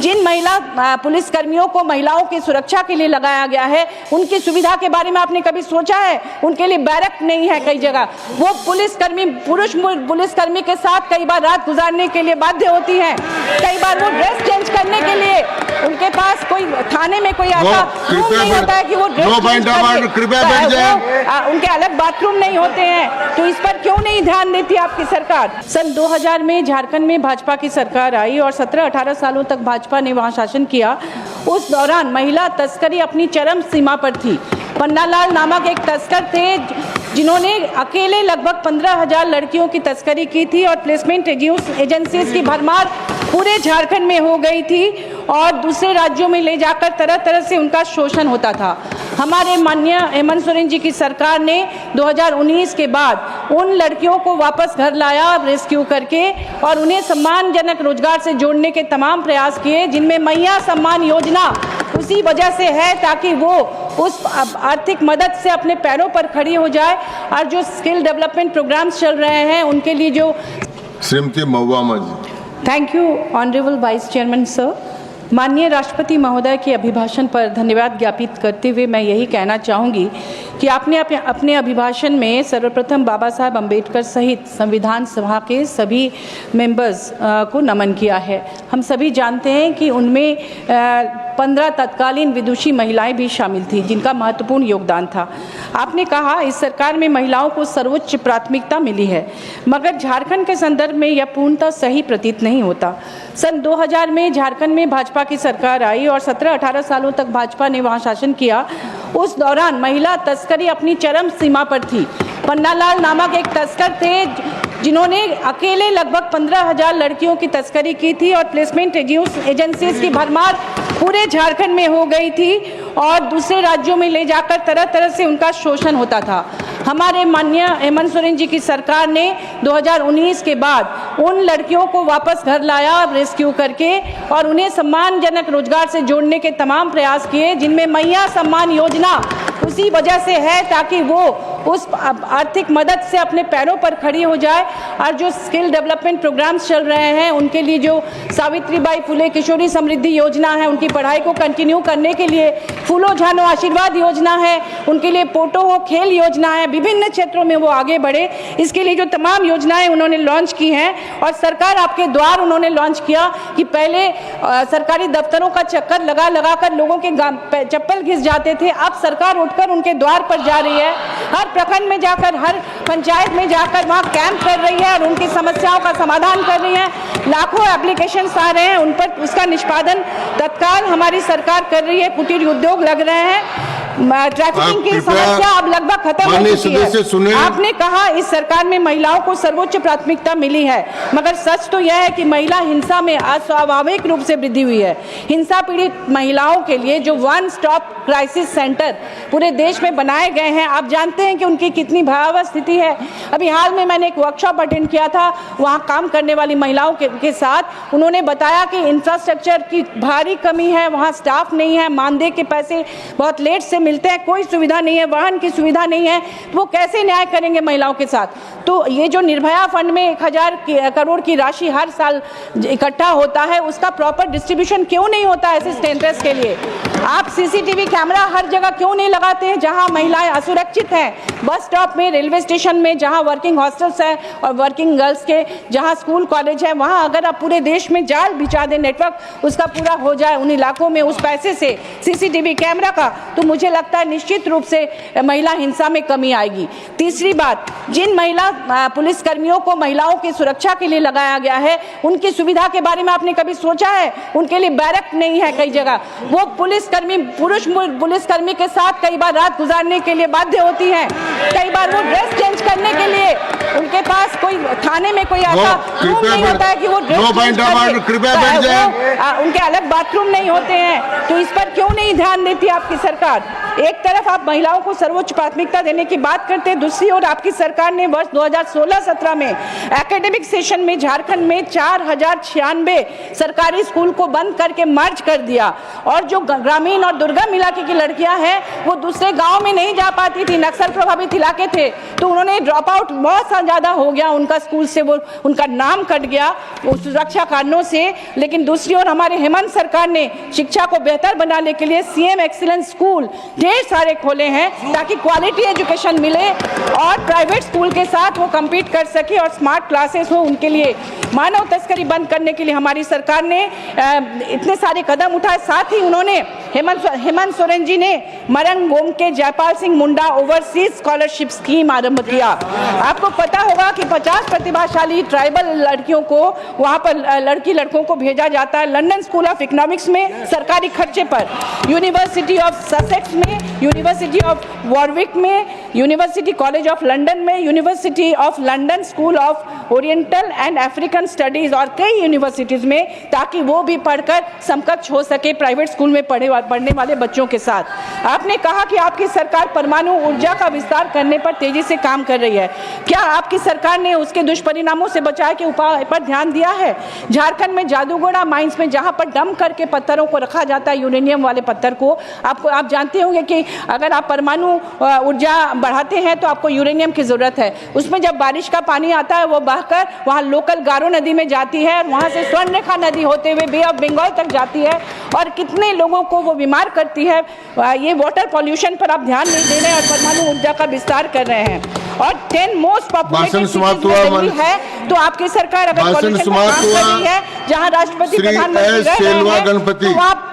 जिन महिला पुलिसकर्मियों को महिलाओं की सुरक्षा के लिए लगाया गया है, उनकी सुविधा के बारे में आपने कभी सोचा है? उनके लिए बैरक नहीं है कई जगह। वो पुलिसकर्मी पुरुष पुलिसकर्मी के साथ कई बार रात गुजारने के लिए बाध्य होती हैं। कई बार वो ड्रेस चेंज करने के लिए उनके पास कोई थाने में कोई ऐसा रूम नहीं होता है कि वो ड्रेस चेंज उनके अलग बाथरूम नहीं होते हैं। तो इस पर क्यों नहीं ध्यान देती आपकी सरकार? सन 2000 में झारखंड में भाजपा की सरकार आई और 17-18 सालों तक भाजपा ने वहां शासन किया। उस दौरान महिला तस्करी अपनी चरम सीमा पर थी। पन्नालाल नामक एक तस्कर थे जिन्होंने अकेले लगभग 15,000 लड़कियों की तस्करी की थी और प्लेसमेंट एजेंसीज की भरमार पूरे झारखंड में हो गई थी और दूसरे राज्यों में ले जाकर तरह तरह से उनका शोषण होता था। हमारे माननीय हेमंत सोरेन जी की सरकार ने 2019 के बाद उन लड़कियों को वापस घर लाया रेस्क्यू करके और उन्हें सम्मानजनक रोजगार से जोड़ने के तमाम प्रयास किए, जिनमें मैया सम्मान योजना उसी वजह से है ताकि वो उस आर्थिक मदद से अपने पैरों पर खड़ी हो जाए। और जो स्किल डेवलपमेंट प्रोग्राम्स चल रहे हैं उनके लिए जो Shrimati Mahua ji. Thank you honourable vice chairman sir. माननीय राष्ट्रपति महोदय के अभिभाषण पर धन्यवाद ज्ञापित करते हुए मैं यही कहना चाहूँगी कि आपने अपने अभिभाषण में सर्वप्रथम बाबा साहब अम्बेडकर सहित संविधान सभा के सभी मेंबर्स को नमन किया है। हम सभी जानते हैं कि उनमें 15 तत्कालीन विदुषी महिलाएं भी शामिल थी जिनका महत्वपूर्ण योगदान था। आपने कहा इस सरकार में महिलाओं को सर्वोच्च प्राथमिकता मिली है, मगर झारखंड के संदर्भ में यह पूर्णतः सही प्रतीत नहीं होता। सन 2000 में झारखंड में भाजपा की सरकार आई और 17-18 सालों तक भाजपा ने वहां शासन किया। उस दौरान महिला तस्करी अपनी चरम सीमा पर थी। पन्नालाल नामक एक तस्कर थे जिन्होंने अकेले लगभग 15,000 लड़कियों की तस्करी की थी और प्लेसमेंट एजेंसीज की भरमार पूरे झारखंड में हो गई थी और दूसरे राज्यों में ले जाकर तरह तरह से उनका शोषण होता था। हमारे माननीय हेमंत सोरेन जी की सरकार ने 2019 के बाद उन लड़कियों को वापस घर लाया रेस्क्यू करके और उन्हें सम्मानजनक रोजगार से जोड़ने के तमाम प्रयास किए, जिनमें मैया सम्मान योजना उसी वजह से है ताकि वो उस आर्थिक मदद से अपने पैरों पर खड़ी हो जाए। और जो स्किल डेवलपमेंट प्रोग्राम्स चल रहे हैं उनके लिए जो सावित्रीबाई फुले किशोरी समृद्धि योजना है, उनकी पढ़ाई को कंटिन्यू करने के लिए फूलो झानो आशीर्वाद योजना है, उनके लिए पोटो हो खेल योजना है, विभिन्न क्षेत्रों में वो आगे बढ़े, इसके लिए जो तमाम योजनाएं उन्होंने लॉन्च की हैं। और सरकार आपके द्वार उन्होंने लॉन्च किया कि पहले सरकारी दफ्तरों का चक्कर लगा कर लोगों के चप्पल घिस जाते थे, अब सरकार उठकर उनके द्वार पर जा रही है। हर प्रखंड में जाकर, हर पंचायत में जाकर वहाँ कैंप कर रही है और उनकी समस्याओं का समाधान कर रही है। लाखों एप्लीकेशंस आ रहे हैं, उन पर उसका निष्पादन तत्काल हमारी सरकार कर रही है। कुटीर उद्योग लग रहे हैं, ट्रैफिकिंग की समस्या अब लगभग खत्म हो चुकी है। आपने कहा इस सरकार में महिलाओं को सर्वोच्च प्राथमिकता मिली है, मगर सच तो यह है कि महिला हिंसा में अस्वाभाविक रूप से वृद्धि हुई है। हिंसा पीड़ित महिलाओं के लिए जो वन स्टॉप क्राइसिस सेंटर पूरे देश में बनाए गए हैं, आप जानते हैं कि उनकी कितनी भयावह स्थिति है। अभी हाल में मैंने एक वर्कशॉप अटेंड किया था, वहाँ काम करने वाली महिलाओं के साथ उन्होंने बताया कि इंफ्रास्ट्रक्चर की भारी कमी है, वहाँ स्टाफ नहीं है, मानदेय के पैसे बहुत लेट से मिलते हैं, कोई सुविधा नहीं है, वाहन की सुविधा नहीं है, तो वो कैसे न्याय करेंगे महिलाओं के साथ? तो ये जो निर्भया फंड में 1000 करोड़ की राशि हर साल इकट्ठा होता है, उसका प्रॉपर डिस्ट्रीब्यूशन क्यों नहीं होता ऐसे सेंटर्स के लिए? आप सीसीटीवी कैमरा हर जगह क्यों नहीं लगाते हैं जहां महिलाएं असुरक्षित हैं? बस स्टॉप में, रेलवे स्टेशन में, जहां वर्किंग हॉस्टल्स हैं और वर्किंग गर्ल्स के जहां स्कूल कॉलेज है, वहां अगर आप पूरे देश में जाल बिछा दें, नेटवर्क उसका पूरा हो जाए उन इलाकों में उस पैसे से सीसीटीवी कैमरा का, तो मुझे लगता है निश्चित रूप से महिला हिंसा में कमी आएगी। तीसरी बात, जिन महिला पुलिसकर्मियों को महिलाओं की सुरक्षा के लिए लगाया गया है, उनकी सुविधा के बारे में आपने कभी सोचा है? उनके लिए बैरक नहीं है कई जगह। वो पुलिसकर्मी पुरुष पुलिसकर्मी के साथ कई बार रात गुजारने के लिए बाध्य होती हैं। कई बार वो ड्रेस चेंज करने के लिए उनके पास कोई थाने में कोई ऐसा रूम नहीं होता है कि वो ड्रेस उनके अलग बाथरूम नहीं होते हैं। तो इस पर क्यों नहीं ध्यान देती आपकी सरकार? एक तरफ आप महिलाओं को सर्वोच्च प्राथमिकता देने की बात करते हैं, दूसरी ओर आपकी सरकार ने वर्ष 2016-17 में एकेडमिक सेशन में झारखंड में 4096 सरकारी स्कूल को बंद करके मर्ज कर दिया। और जो ग्रामीण और दुर्गम इलाके की लड़कियां हैं वो दूसरे गांव में नहीं जा पाती थी, नक्सल प्रभावित इलाके थे, तो उन्होंने ड्रॉप आउट बहुत सा ज़्यादा हो गया, उनका स्कूल से वो उनका नाम कट गया उस सुरक्षा कारणों से। लेकिन दूसरी ओर हमारे हेमंत सरकार ने शिक्षा को बेहतर बनाने के लिए सीएम एक्सीलेंस स्कूल ढेर सारे खोले हैं ताकि क्वालिटी एजुकेशन मिले और प्राइवेट स्कूल के साथ वो कम्पीट कर सके और स्मार्ट क्लासेस हो उनके लिए। मानव तस्करी बंद करने के लिए हमारी सरकार ने इतने सारे कदम उठाए। साथ ही उन्होंने हेमंत सोरेन जी ने मरंग गोम के Jaipal Singh Munda overseas scholarship scheme आरंभ किया। आपको पता होगा कि 50 प्रतिभाशाली ट्राइबल लड़कियों को वहाँ पर लड़की लड़कों को भेजा जाता है लंदन स्कूल ऑफ इकोनॉमिक्स में सरकारी खर्चे पर, यूनिवर्सिटी ऑफ ससेक्स में, यूनिवर्सिटी ऑफ वॉरविक में, यूनिवर्सिटी कॉलेज ऑफ लंदन में, university of London school of oriental and African studies और कई यूनिवर्सिटीज में, ताकि वो भी पढ़कर समकक्ष हो सके प्राइवेट स्कूल में पढ़ने वाले बच्चों के साथ। आपने कहा कि आपकी सरकार परमाणु ऊर्जा का विस्तार करने पर तेजी से काम कर रही है। क्या आपकी सरकार ने उसके दुष्परिणामों से बचाव के उपाय पर ध्यान दिया है? झारखंड में जादूगोड़ा माइंस में जहां पर डंप करके पत्थरों को रखा जाता है, यूरेनियम वाले पत्थर को, आप जानते होंगे कि अगर आप परमाणु ऊर्जा बढ़ाते हैं तो आपको यूरेनियम की जरूरत है। उसमें जब बारिश का पानी आता है वो बहकर वहाँ लोकल गारो नदी में जाती है और वहाँ से स्वर्णरेखा नदी होते हुए बे ऑफ बंगाल तक जाती है और कितने लोगों को वो बीमार करती है। ये वाटर पॉल्यूशन पर आप ध्यान नहीं दे रहे हैं और परमाणु ऊर्जा का विस्तार कर रहे हैं। और 10 मोस्ट पॉपुलेटेड सिटीज में दिल्ली है, तो आपकी सरकार अगर पॉल्यूशन पर काम कर रही है, जहाँ राष्ट्रपति प्रधानमंत्री रह रहे हैं, तो आप